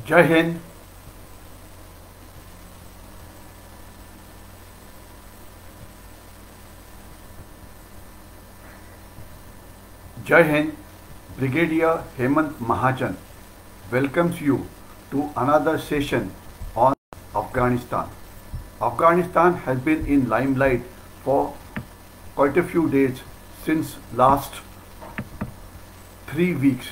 Jai Hind. Jai Hind. Brigadier Hemant Mahajan welcomes you to another session on Afghanistan. Afghanistan has been in limelight for quite a few days since last 3 weeks,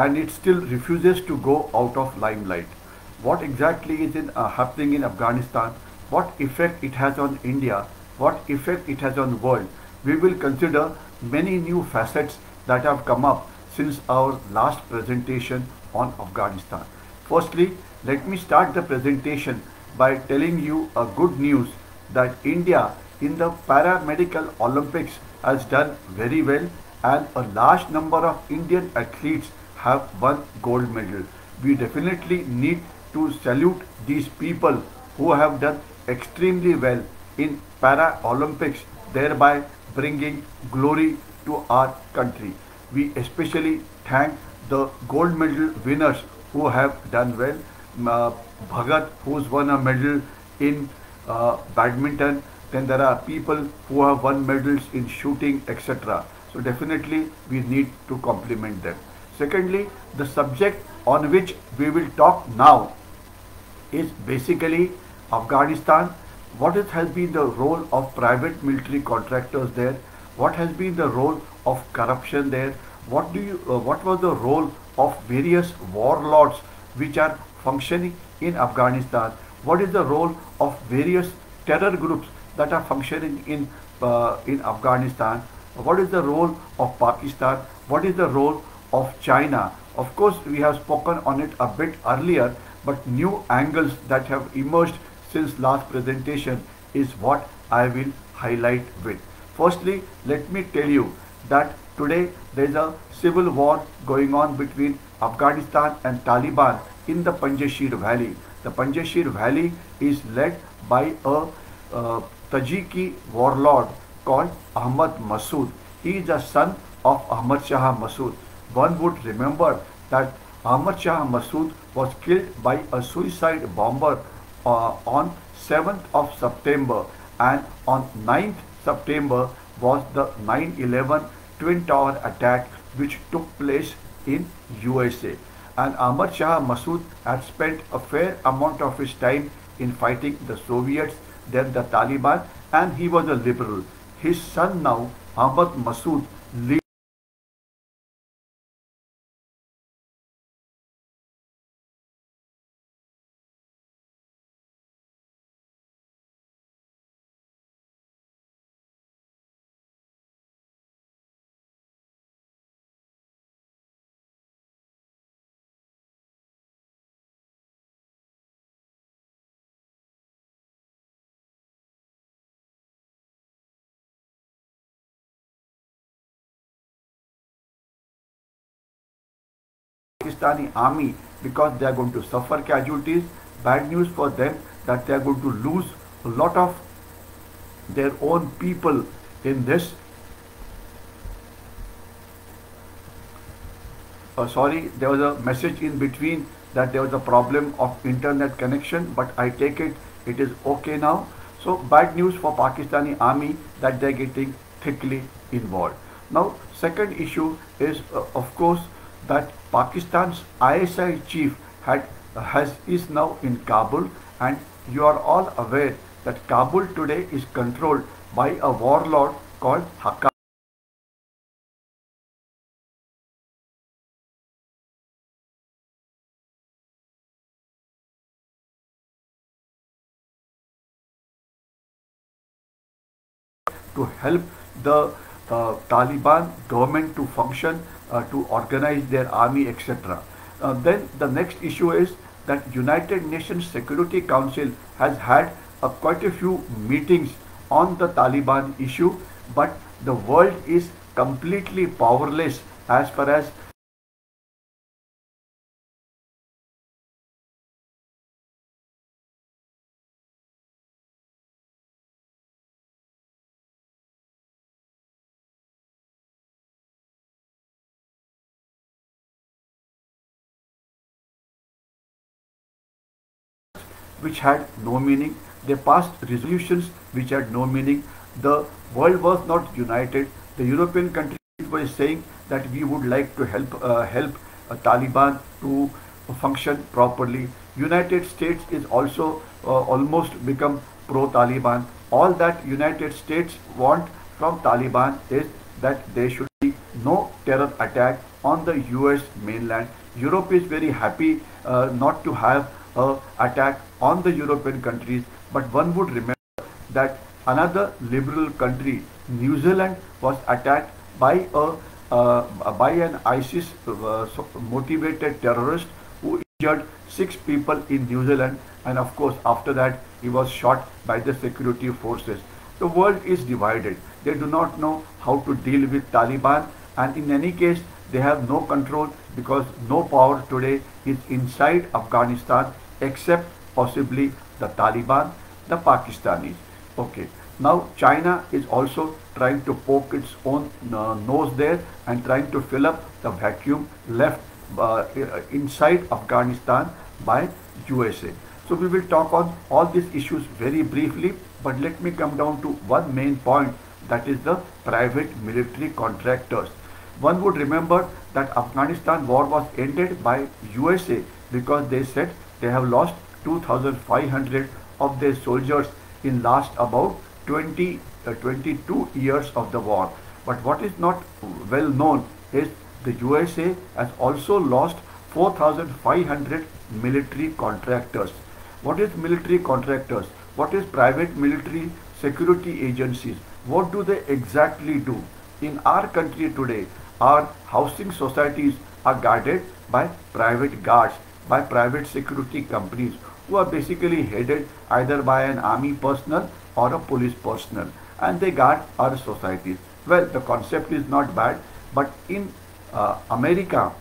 and it still refuses to go out of limelight. What exactly is happening in Afghanistan? What effect it has on India? What effect it has on the world? We will consider many new facets that have come up since our last presentation on Afghanistan. Firstly, let me start the presentation by telling you a good news that India in the paramedical Olympics has done very well, and a large number of Indian athletes have won gold medal. We definitely need to salute these people who have done extremely well in para Olympics, thereby bringing glory to our country. We especially thank the gold medal winners who have done well. Bhagat, who's won a medal in badminton. Then there are people who have won medals in shooting, etc. So definitely we need to compliment them. Secondly, the subject on which we will talk now is basically Afghanistan. Has been the role of private military contractors there? What has been the role of corruption there? What was the role of various warlords which are functioning in Afghanistan? What is the role of various terror groups that are functioning in Afghanistan? What is the role of Pakistan? What is the role of China? Of course, we have spoken on it a bit earlier, but new angles that have emerged since last presentation is what I will highlight with. Firstly, let me tell you that today there is a civil war going on between Afghanistan and Taliban in the Panjshir Valley. The Panjshir Valley is led by a Tajiki warlord called Ahmad Masood. He is a son of Ahmad Shah Masood. One would remember that Ahmad Shah Masood was killed by a suicide bomber on 7th of September, and on 9th September was the 9/11 Twin Tower attack which took place in USA. And Ahmad Shah Masood had spent a fair amount of his time in fighting the Soviets, then the Taliban, and he was a liberal. His son now, Ahmad Masood, leads Pakistani army because they are going to suffer casualties. Bad news for them that they are going to lose a lot of their own people in this. Sorry, there was a message in between that there was a problem of internet connection, but I take it is okay now. So bad news for Pakistani army that they are getting thickly involved. Now, second issue is of course that Pakistan's ISI chief is now in Kabul, and you are all aware that Kabul today is controlled by a warlord called Hakka. To help the Taliban government to function, to organize their army, etc. Then the next issue is that United Nations Security Council has had quite a few meetings on the Taliban issue, but the world is completely powerless as far as which had no meaning. They passed resolutions which had no meaning. The world was not united. The European countries were saying that we would like to help Taliban to function properly. United States is also almost become pro-Taliban. All that United States want from Taliban is that there should be no terror attack on the US mainland. Europe is very happy not to have an attack on the European countries, but one would remember that another liberal country, New Zealand, was attacked by an ISIS motivated terrorist who injured 6 people in New Zealand, and of course after that he was shot by the security forces. The world is divided. They do not know how to deal with Taliban, and in any case they have no control because no power today is inside Afghanistan except possibly the Taliban, the Pakistanis. Okay. Now China is also trying to poke its own nose there and trying to fill up the vacuum left inside Afghanistan by USA. So we will talk on all these issues very briefly, but let me come down to one main point, that is the private military contractors. One would remember that Afghanistan war was ended by USA because they said they have lost 2,500 of their soldiers in last about 22 years of the war. But what is not well known is the USA has also lost 4,500 military contractors. What is military contractors? What is private military security agencies? What do they exactly do? In our country today, our housing societies are guarded by private guards, by private security companies who are basically headed either by an army personnel or a police personnel, and they guard our societies. Well, the concept is not bad, but in America,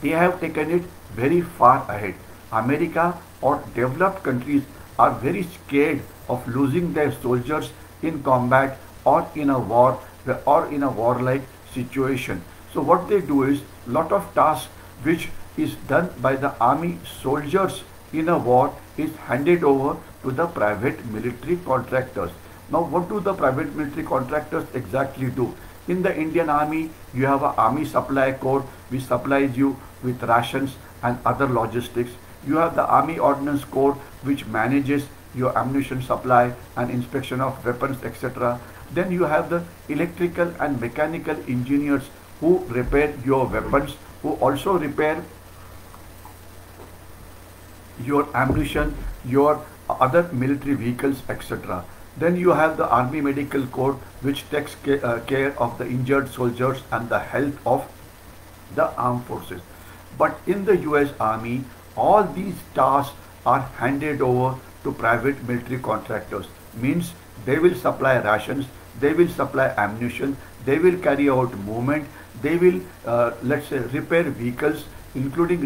they have taken it very far ahead. America or developed countries are very scared of losing their soldiers in combat or in a war or in a warlike situation. So what they do is lot of tasks which is done by the army soldiers in a war is handed over to the private military contractors. Now what do the private military contractors exactly do? In the Indian Army, you have an Army Supply Corps which supplies you with rations and other logistics. You have the Army Ordnance Corps which manages your ammunition supply and inspection of weapons, etc. Then you have the electrical and mechanical engineers who repair your weapons, who also repair your ammunition, your other military vehicles, etc. Then you have the Army Medical Corps which takes care of the injured soldiers and the health of the armed forces. But in the US Army, all these tasks are handed over to private military contractors. Means they will supply rations, they will supply ammunition, they will carry out movement, they will let's say repair vehicles, including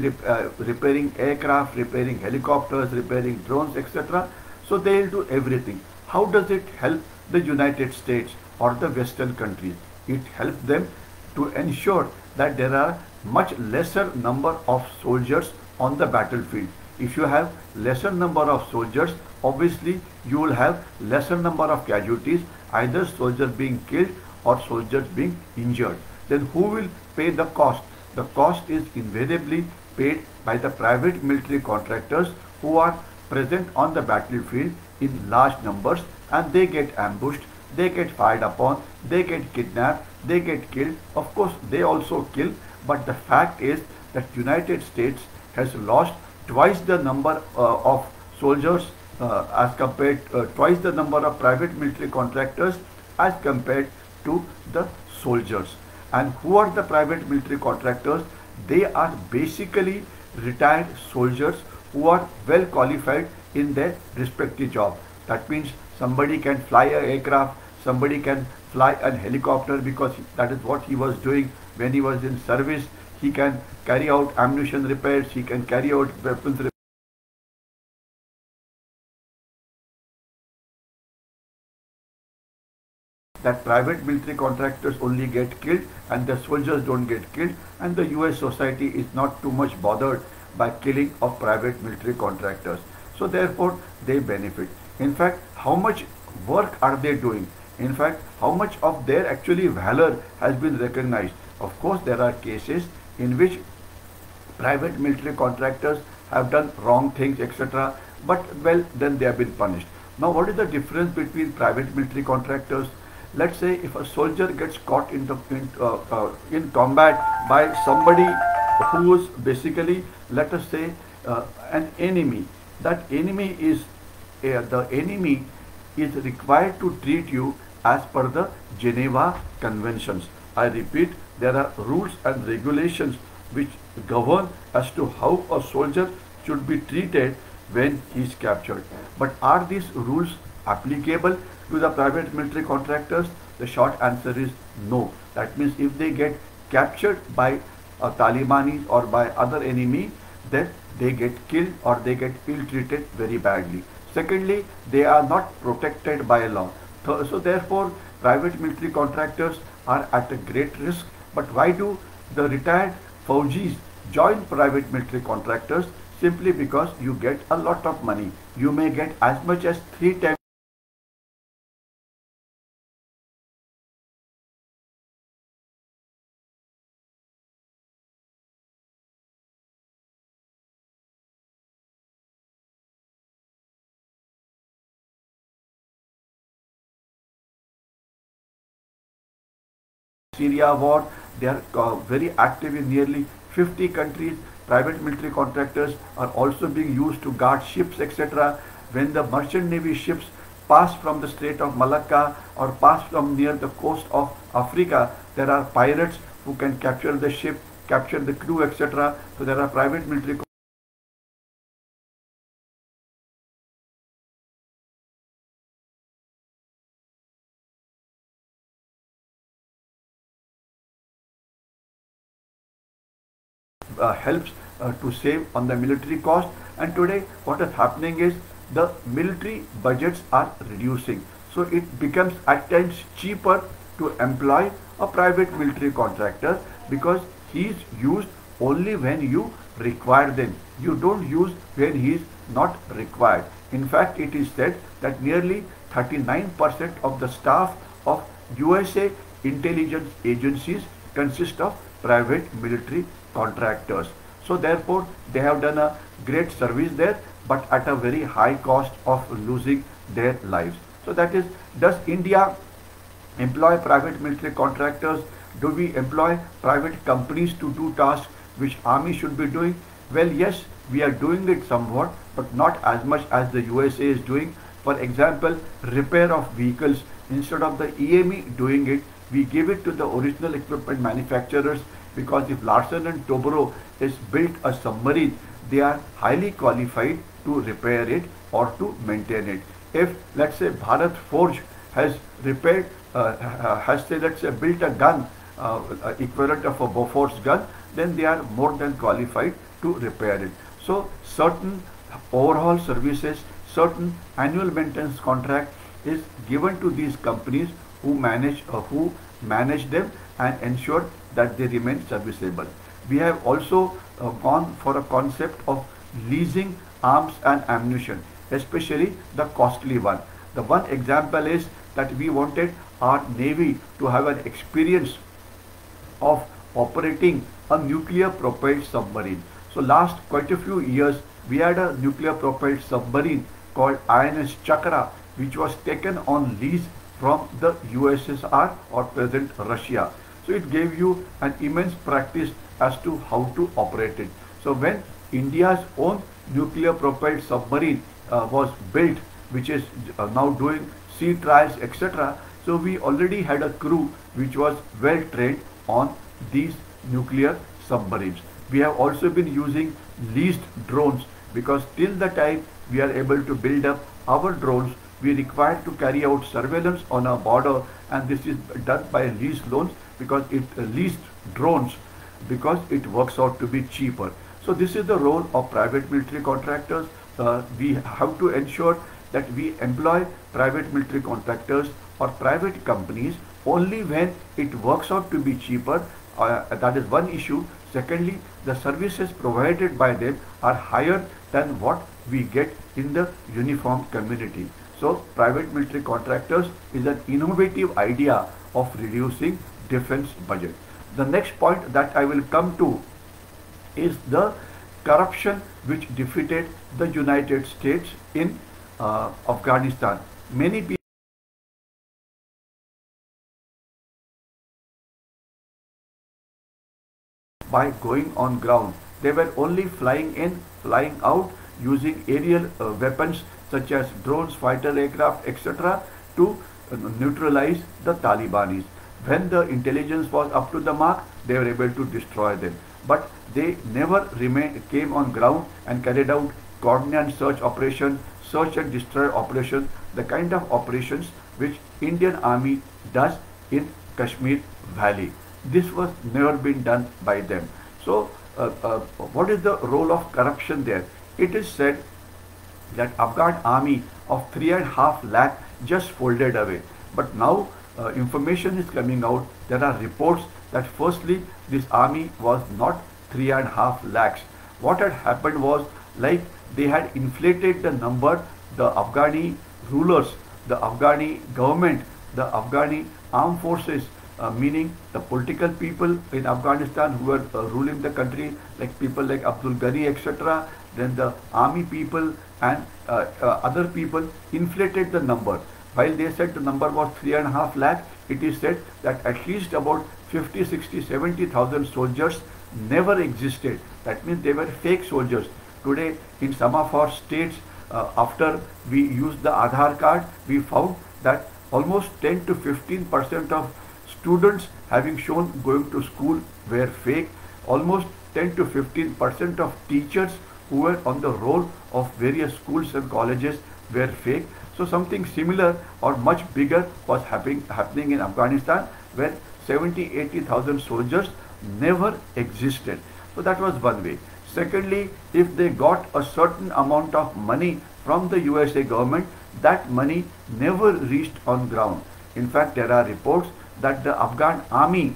repairing aircraft, repairing helicopters, repairing drones, etc. So they will do everything. How does it help the United States or the Western countries? It helps them to ensure that there are much lesser number of soldiers on the battlefield. If you have lesser number of soldiers, obviously you will have lesser number of casualties, either soldiers being killed or soldiers being injured. Then who will pay the cost? The cost is invariably paid by the private military contractors who are present on the battlefield in large numbers, and they get ambushed, they get fired upon, they get kidnapped, they get killed. Of course, they also kill, but the fact is that United States has lost twice the number of soldiers as compared twice the number of private military contractors as compared to the soldiers. And who are the private military contractors? They are basically retired soldiers who are well qualified in their respective job. That means somebody can fly an aircraft, somebody can fly a helicopter because that is what he was doing when he was in service. He can carry out ammunition repairs, he can carry out weapons repairs. That private military contractors only get killed and the soldiers don't get killed, and the US society is not too much bothered by killing of private military contractors. So therefore they benefit. In fact, how much work are they doing? In fact, how much of their actually valor has been recognized? Of course, there are cases in which private military contractors have done wrong things, etc. But well, then they have been punished. Now, what is the difference between private military contractors? Let's say if a soldier gets caught in combat by somebody who is basically, let us say, an enemy. That enemy is the enemy is required to treat you as per the Geneva Conventions. I repeat, there are rules and regulations which govern as to how a soldier should be treated when he is captured. But are these rules applicable to the private military contractors? The short answer is no. That means if they get captured by a Talibanis or by other enemy, then they get killed or they get ill-treated very badly. Secondly, they are not protected by law. So therefore, private military contractors are at a great risk. But why do the retired Faujis join private military contractors? Simply because you get a lot of money. You may get as much as 3 times Syria war. They are very active in nearly 50 countries. Private military contractors are also being used to guard ships, etc. When the merchant navy ships pass from the Strait of Malacca or pass from near the coast of Africa, there are pirates who can capture the ship, capture the crew, etc. So there are private military helps to save on the military cost. And today what is happening is the military budgets are reducing. So it becomes at times cheaper to employ a private military contractor because he is used only when you require them. You don't use when he is not required. In fact, it is said that nearly 39% of the staff of USA intelligence agencies consist of private military contractors. So therefore, they have done a great service there, but at a very high cost of losing their lives. So that is, does India employ private military contractors? Do we employ private companies to do tasks which army should be doing? Well, yes, we are doing it somewhat, but not as much as the USA is doing. For example, repair of vehicles, instead of the EME doing it, we give it to the original equipment manufacturers, because if Larsen and Toubro is built a submarine, they are highly qualified to repair it or to maintain it. If let's say Bharat Forge has repaired, has say let's say built a gun equivalent of a Bofors gun, then they are more than qualified to repair it. So certain overhaul services, certain annual maintenance contract is given to these companies who manage them and ensure that they remain serviceable. We have also gone for a concept of leasing arms and ammunition, especially the costly one. The one example is that we wanted our Navy to have an experience of operating a nuclear propelled submarine. So last quite a few years, we had a nuclear propelled submarine called INS Chakra, which was taken on lease from the USSR or present Russia. So it gave you an immense practice as to how to operate it. So when India's own nuclear propelled submarine was built, which is now doing sea trials, etc. So we already had a crew which was well trained on these nuclear submarines. We have also been using leased drones, because till the time we are able to build up our drones, we require to carry out surveillance on our border, and this is done by leased loans, because it leased drones, because it works out to be cheaper. So this is the role of private military contractors. We have to ensure that we employ private military contractors or private companies only when it works out to be cheaper. That is one issue. Secondly, the services provided by them are higher than what we get in the uniformed community. So private military contractors is an innovative idea of reducing defense budget. The next point that I will come to is the corruption which defeated the United States in Afghanistan. Many people by going on ground. They were only flying in, flying out, using aerial weapons such as drones, fighter aircraft, etc. to neutralize the Talibanis. When the intelligence was up to the mark, they were able to destroy them. But they never came on ground and carried out coordinated search operation, search and destroy operation, the kind of operations which Indian Army does in Kashmir Valley. This was never been done by them. So what is the role of corruption there? It is said that Afghan army of 3.5 lakh just folded away. But now information is coming out. There are reports that firstly this army was not 3.5 lakhs. What had happened was, like, they had inflated the number. The Afghani rulers, the Afghani government, the Afghani armed forces, meaning the political people in Afghanistan who were ruling the country, like people like Abdul Ghani, etc. Then the army people and other people inflated the number. While they said the number was 3.5 lakh, it is said that at least about 50, 60, 70,000 soldiers never existed. That means they were fake soldiers. Today in some of our states, after we used the Aadhaar card, we found that almost 10 to 15% of students having shown going to school were fake. Almost 10 to 15% of teachers who were on the roll of various schools and colleges were fake. So something similar or much bigger was happening in Afghanistan, where 70, 80,000 soldiers never existed. So that was one way. Secondly, if they got a certain amount of money from the USA government, that money never reached on ground. In fact, there are reports that the Afghan army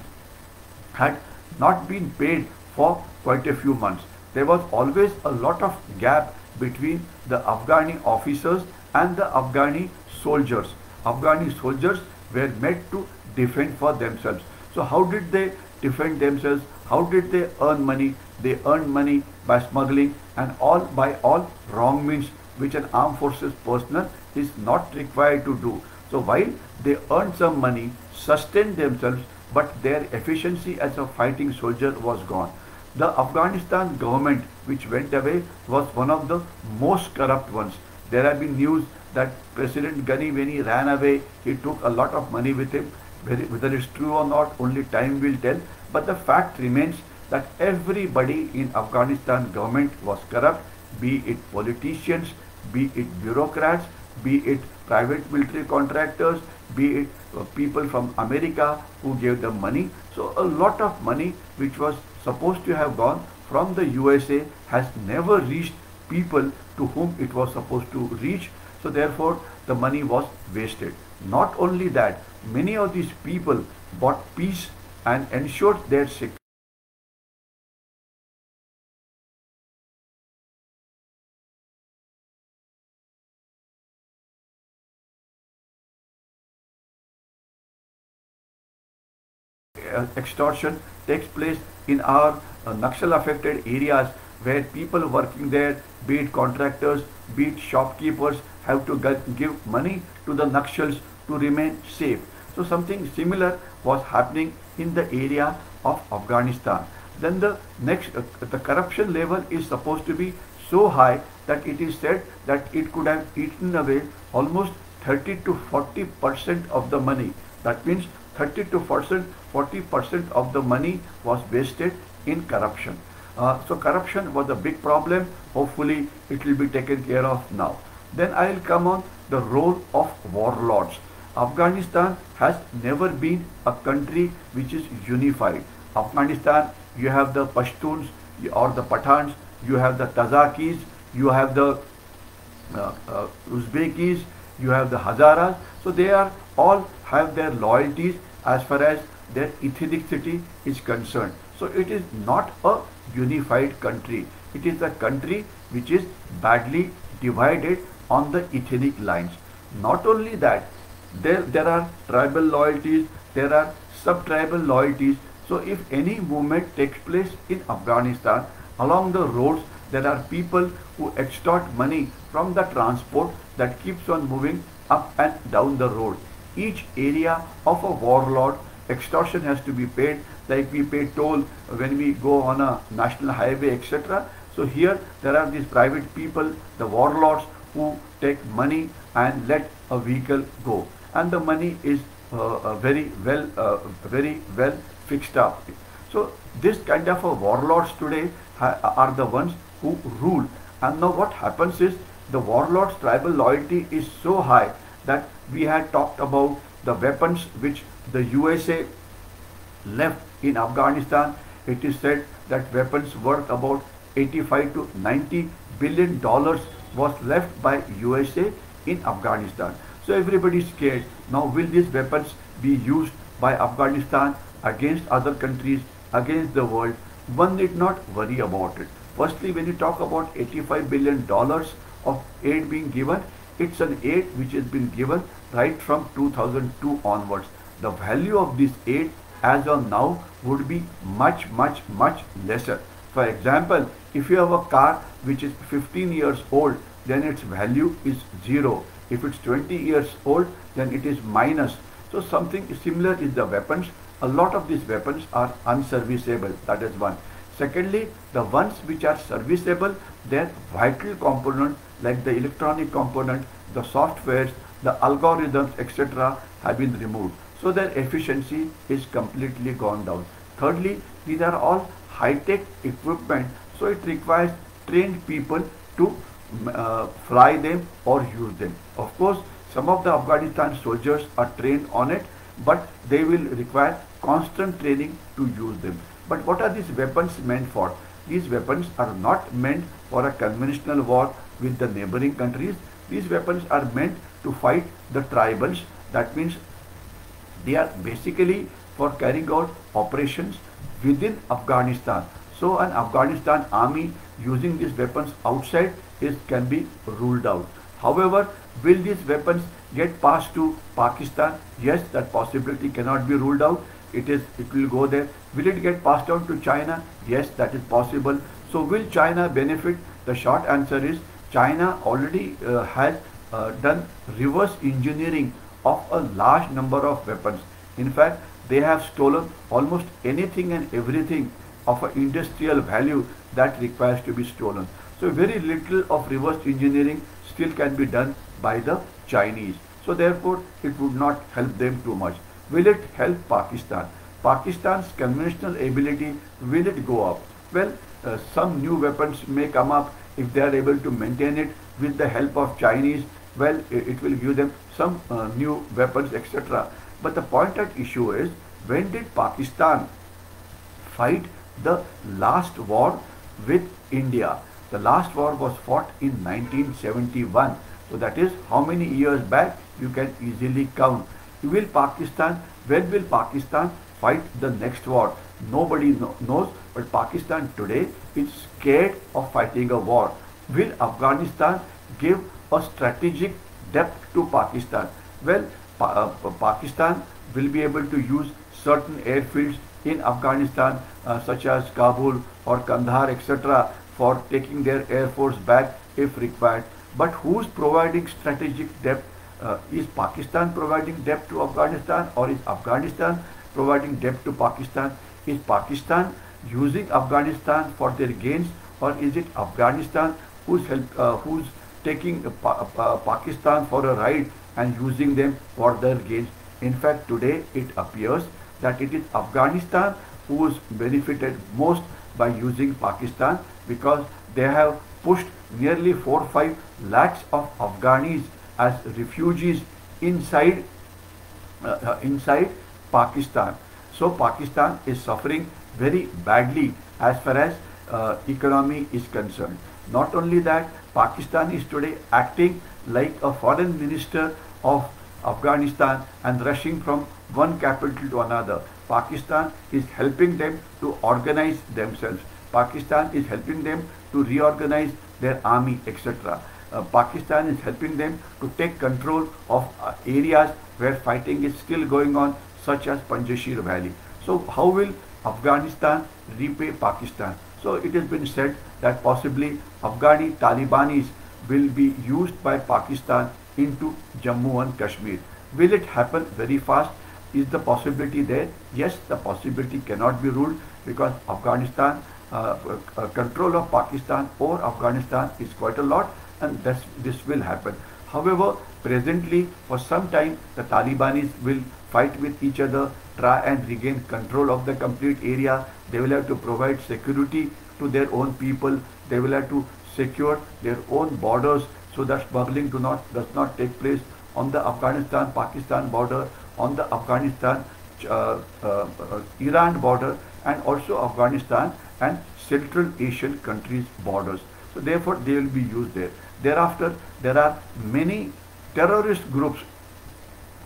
had not been paid for quite a few months. There was always a lot of gap between the Afghani officers and the Afghani soldiers. Afghani soldiers were made to defend for themselves. So how did they defend themselves? How did they earn money? They earned money by smuggling and by all wrong means which an armed forces personnel is not required to do. So while they earned some money, sustained themselves, but their efficiency as a fighting soldier was gone. The Afghanistan government which went away was one of the most corrupt ones. There have been news that President Ghani, when he ran away, he took a lot of money with him. Whether it's true or not, only time will tell. But the fact remains that everybody in Afghanistan government was corrupt, be it politicians, be it bureaucrats, be it private military contractors, be it people from America who gave them money. So a lot of money which was supposed to have gone from the USA has never reached people to whom it was supposed to reach. So therefore the money was wasted. Not only that, many of these people bought peace and ensured their security. Extortion takes place in our Naxal affected areas, where people working there, be it contractors, be it shopkeepers, have to give money to the Naxals to remain safe. So something similar was happening in the area of Afghanistan. Then the next, the corruption level is supposed to be so high that it is said that it could have eaten away almost 30 to 40% of the money. That means 30 to 40% of the money was wasted in corruption. So corruption was a big problem. Hopefully it will be taken care of now. Then I will come on the role of warlords. Afghanistan has never been a country which is unified. Afghanistan, you have the Pashtuns or the Pathans, you have the Tazakis, you have the Uzbekis, you have the Hazaras. So they are all have their loyalties as far as their ethnicity is concerned. So it is not a unified country. It is a country which is badly divided on the ethnic lines. Not only that, there are tribal loyalties, there are sub-tribal loyalties. So if any movement takes place in Afghanistan, along the roads there are people who extort money from the transport that keeps on moving up and down the road. Each area of a warlord, extortion has to be paid, like we pay toll when we go on a national highway, etc. So here there are these private people, the warlords, who take money and let a vehicle go, and the money is very well fixed up. So this kind of a warlords today are the ones who rule. And now what happens is, the warlords' tribal loyalty is so high that we had talked about the weapons which the USA left in Afghanistan. It is said that weapons worth about 85 to 90 billion dollars was left by USA in Afghanistan. So everybody is scared. Now will these weapons be used by Afghanistan against other countries, against the world? One need not worry about it. Firstly, when you talk about $85 billion of aid being given, it's an aid which has been given right from 2002 onwards. The value of this aid as on now would be much lesser. For example, if you have a car which is 15 years old, then its value is 0. If it's 20 years old, then it is minus. So something similar is the weapons. A lot of these weapons are unserviceable. That is one. Secondly, the ones which are serviceable, their vital component like the electronic component, the softwares, the algorithms, etc. have been removed. So their efficiency is completely gone down. Thirdly, these are all high-tech equipment, so it requires trained people to fly them or use them. Of course, some of the Afghanistan soldiers are trained on it, but they will require constant training to use them. But what are these weapons meant for? These weapons are not meant for a conventional war with the neighboring countries. These weapons are meant to fight the tribals. That means they are basically for carrying out operations within Afghanistan. So an Afghanistan army using these weapons outside can be ruled out. However, will these weapons get passed to Pakistan? Yes, that possibility cannot be ruled out. It will go there. Will it get passed on to China? Yes, that is possible. So will China benefit? The short answer is China already has done reverse engineering of a large number of weapons. In fact, they have stolen almost anything and everything of an industrial value that requires to be stolen. So very little of reverse engineering still can be done by the Chinese. So therefore, it would not help them too much. Will it help Pakistan? Pakistan's conventional ability, will it go up? Well, some new weapons may come up if they are able to maintain it with the help of Chinese. Well, it will give them some new weapons, etc. But the point at issue is, when did Pakistan fight the last war with India? The last war was fought in 1971. So that is how many years back? You can easily count. When will Pakistan fight the next war? Nobody knows, but Pakistan today is scared of fighting a war. Will Afghanistan give a strategic depth to Pakistan? Well, Pakistan will be able to use certain airfields in Afghanistan, such as Kabul or Kandahar, etc., for taking their air force back if required. But who's providing strategic depth? Is Pakistan providing depth to Afghanistan, or is Afghanistan providing depth to Pakistan? Is Pakistan using Afghanistan for their gains, or is it Afghanistan who's taking Pakistan for a ride and using them for their gains? In fact, today it appears that it is Afghanistan who is benefited most by using Pakistan, because they have pushed nearly 4-5 lakhs of Afghanis as refugees inside Pakistan. So Pakistan is suffering very badly as far as economy is concerned. Not only that, Pakistan is today acting like a foreign minister of Afghanistan and rushing from one capital to another. Pakistan is helping them to organize themselves. Pakistan is helping them to reorganize their army, etc. Pakistan is helping them to take control of areas where fighting is still going on, such as Panjshir Valley. So how will Afghanistan repay Pakistan? So it has been said that possibly Afghani Talibanis will be used by Pakistan into Jammu and Kashmir. Will it happen very fast? Is the possibility there? Yes, the possibility cannot be ruled, because Afghanistan, control of Pakistan over Afghanistan is quite a lot, and this will happen. However, presently for some time the Talibanis will fight with each other, try and regain control of the complete area. They will have to provide security to their own people. They will have to secure their own borders so that smuggling does not take place on the Afghanistan-Pakistan border, on the Afghanistan-Iran border, and also Afghanistan and Central Asian countries' borders. So therefore they will be used there. Thereafter, there are many terrorist groups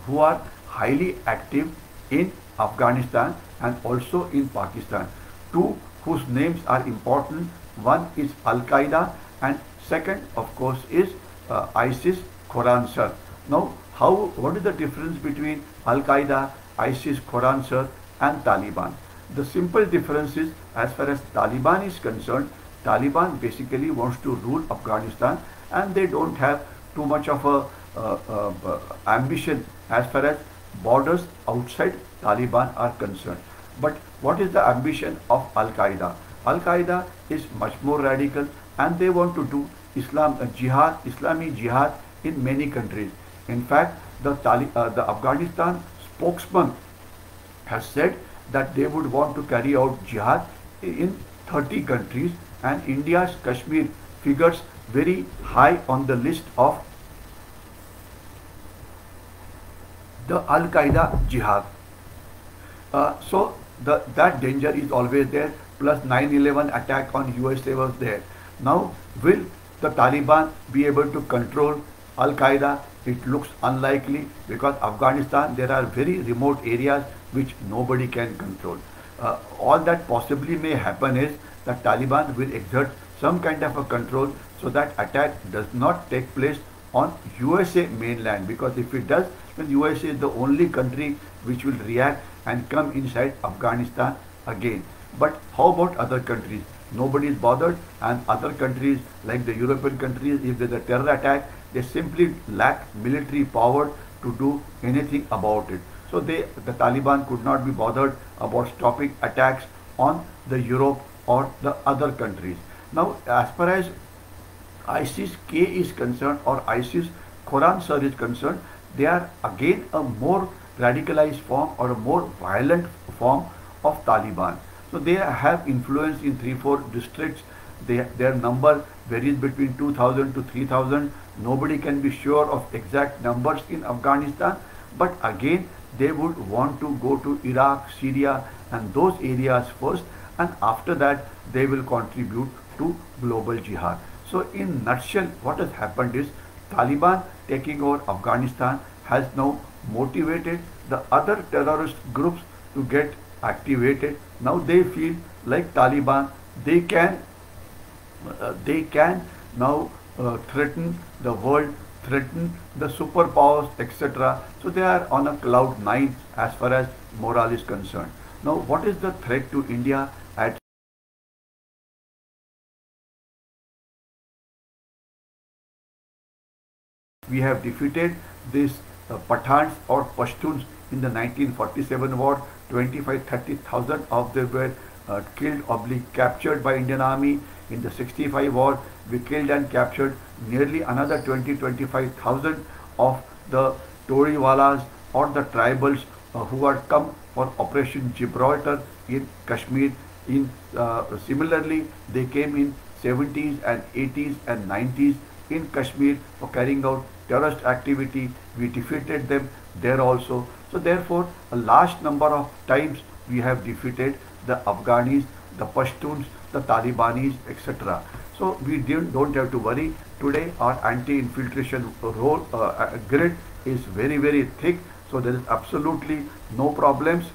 who are highly active in Afghanistan and also in Pakistan. Two whose names are important. One is Al-Qaeda, and second, of course, is ISIS Khorasan. Now, what is the difference between Al-Qaeda, ISIS Khorasan and Taliban? The simple difference is, as far as Taliban is concerned, Taliban basically wants to rule Afghanistan, and they don't have too much of a ambition as far as borders outside Taliban are concerned. But what is the ambition of Al-Qaeda? Al-Qaeda is much more radical, and they want to do Islamic jihad in many countries. In fact, the Afghanistan spokesman has said that they would want to carry out jihad in 30 countries, and India's Kashmir figures very high on the list of the Al-Qaeda jihad. So that danger is always there, plus 9/11 attack on USA was there. Now, will the Taliban be able to control Al-Qaeda? It looks unlikely, because Afghanistan, there are very remote areas which nobody can control. All that possibly may happen is that Taliban will exert some kind of a control so that attack does not take place on USA mainland, because if it does, then USA is the only country which will react and come inside Afghanistan again. But how about other countries? Nobody is bothered, and other countries like the European countries, if there's a terror attack, they simply lack military power to do anything about it. So the Taliban could not be bothered about stopping attacks on the Europe or the other countries. Now, as far as ISIS-K is concerned, or ISIS Khorasan is concerned, they are again a more radicalized form or a more violent form of Taliban. So they have influence in 3-4 districts. Their number varies between 2,000 to 3,000. Nobody can be sure of exact numbers in Afghanistan, but again they would want to go to Iraq, Syria and those areas first, and after that they will contribute to global jihad. So in nutshell, what has happened is Taliban taking over Afghanistan has now motivated the other terrorist groups to get activated. Now they feel like Taliban, they can now threaten the world, threaten the superpowers, etc. So they are on a cloud 9 as far as morale is concerned. Now, what is the threat to India at we have defeated these Pathans or Pashtuns in the 1947 war. 25-30,000 of them were killed or captured by Indian Army. In the 65 war, we killed and captured nearly another 20-25,000 of the Toriwalas or the tribals who had come for Operation Gibraltar in Kashmir. Similarly, they came in 70s and 80s and 90s in Kashmir for carrying out terrorist activity. We defeated them there also. So therefore, a large number of times we have defeated the Afghanis, the Pashtuns, the Talibanis, etc. So we don't have to worry. Today our anti-infiltration grid is very, very thick. So there is absolutely no problems.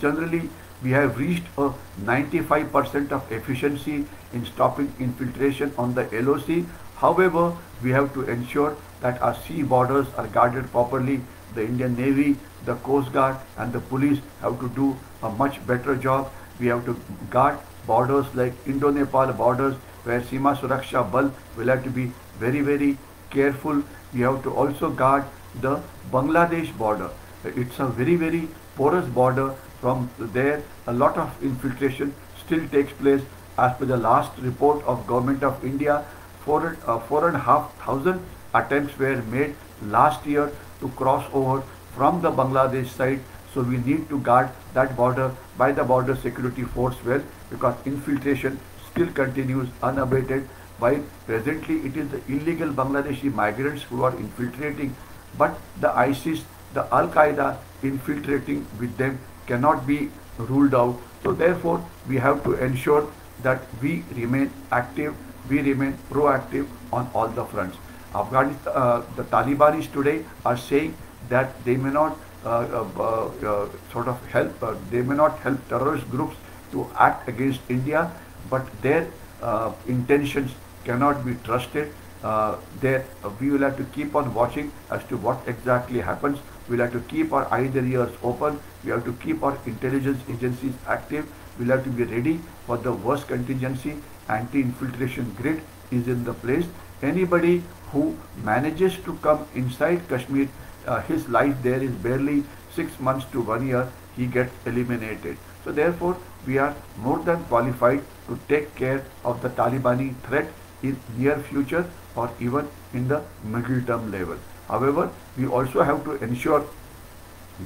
Generally, We have reached a 95% of efficiency in stopping infiltration on the LOC. However, we have to ensure that our sea borders are guarded properly. The Indian Navy, the Coast Guard and the police have to do a much better job. We have to guard borders like Indo-Nepal borders, where Seema Suraksha Bal will have to be very, very careful. We have to also guard the Bangladesh border. It's a very, very porous border. From there, a lot of infiltration still takes place. As per the last report of Government of India, 4,500 attempts were made last year to cross over from the Bangladesh side. So we need to guard that border by the border security force well, because infiltration still continues unabated. While presently it is the illegal Bangladeshi migrants who are infiltrating, but the ISIS, the Al-Qaeda infiltrating with them cannot be ruled out. So therefore we have to ensure that we remain active, we remain proactive on all the fronts. Afghanistan, the Talibanis today are saying that they may not they may not help terrorist groups to act against India, but their intentions cannot be trusted. We will have to keep on watching as to what exactly happens. We will have to keep our eyes and ears open. We have to keep our intelligence agencies active. We will have to be ready for the worst contingency. Anti-infiltration grid is in the place. Anybody who manages to come inside Kashmir, his life there is barely 6 months to 1 year, he gets eliminated. So therefore, we are more than qualified to take care of the Talibani threat in near future or even in the middle term level. However, we also have to ensure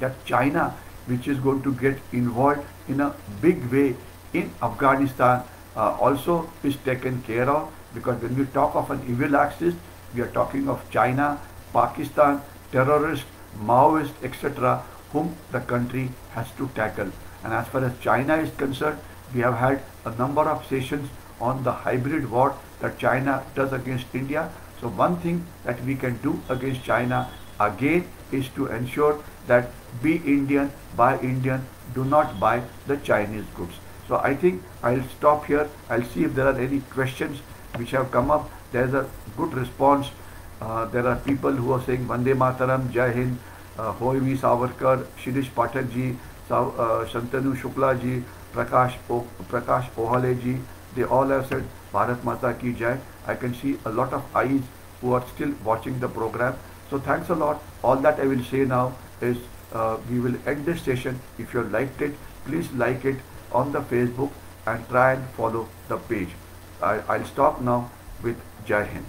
that China, which is going to get involved in a big way in Afghanistan, also is taken care of, because when we talk of an evil axis, we are talking of China, Pakistan, terrorists, Maoists, etc., whom the country has to tackle. And as far as China is concerned, we have had a number of sessions on the hybrid war that China does against India. So one thing that we can do against China again is to ensure that be Indian, buy Indian, do not buy the Chinese goods. So I think I'll stop here. I'll see if there are any questions which have come up. There's a good response. There are people who are saying Vande Mataram, Jai Hind, Hoy Vi Savarkar, Shirish Pathak ji, Shantanu Shukla ji, Prakash Ohale ji. They all have said Bharat Mata Ki Jai. I can see a lot of eyes who are still watching the program. So thanks a lot. All that I will say now is we will end this session. If you liked it, please like it on the Facebook and try and follow the page. I'll stop now with Jai Hind.